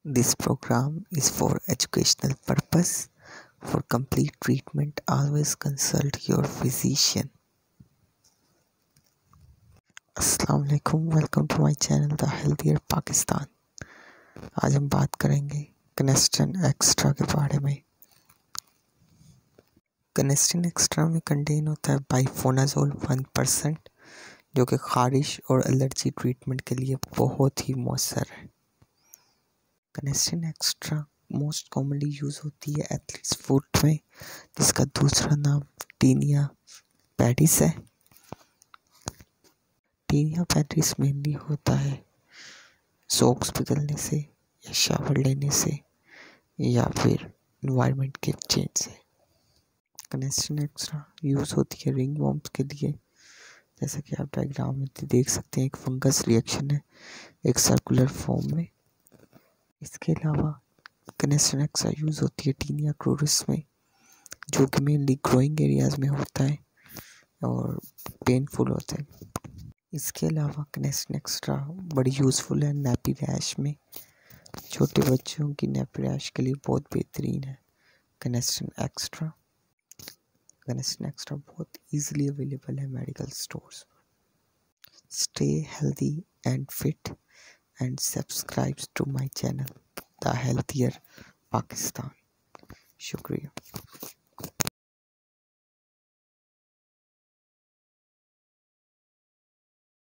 This program is for educational purpose. For complete treatment, always consult your physician. अस्सलाम वालेकुम, welcome to my channel the healthier Pakistan. आज हम बात करेंगे कनेस्टिन extra के बारे में। कनेस्टिन एक्स्ट्रा में कंटेन होता है बाइफोनाजोल 1%, जो कि खारिश और एलर्जी ट्रीटमेंट के लिए बहुत ही मौसर है। कनेस्टिन एक्स्ट्रा मोस्ट कॉमनली यूज़ होती है एथलीट्स फूड में, जिसका दूसरा नाम टीनिया पेडिस है। टीनिया पेडिस मेनली होता है सॉक्स पिघलने से या शावर लेने से या फिर इन्वायरमेंट के चेंज से। कनेस्टिन एक्स्ट्रा यूज़ होती है रिंग वॉर्म्स के लिए, जैसा कि आप डायग्राम में देख सकते हैं। एक फंगस रिएक्शन है एक सर्कुलर फॉर्म में। इसके अलावा कनेस्टिन एक्स्ट्रा यूज़ होती है टीनिया क्रूरिस में, जो कि मेनली ग्रोइंग एरियाज़ में होता है और पेनफुल होता है। इसके अलावा कनेस्टिन एक्स्ट्रा बड़ी यूज़फुल है नैपी रैश में। छोटे बच्चों की नैपी रैश के लिए बहुत बेहतरीन है कनेस्टिन एक्स्ट्रा। कनेस्टिन एक्स्ट्रा बहुत ईजिली अवेलेबल है medical stores. Stay healthy and fit and subscribe to my channel, The Healthier Pakistan. Shukriya.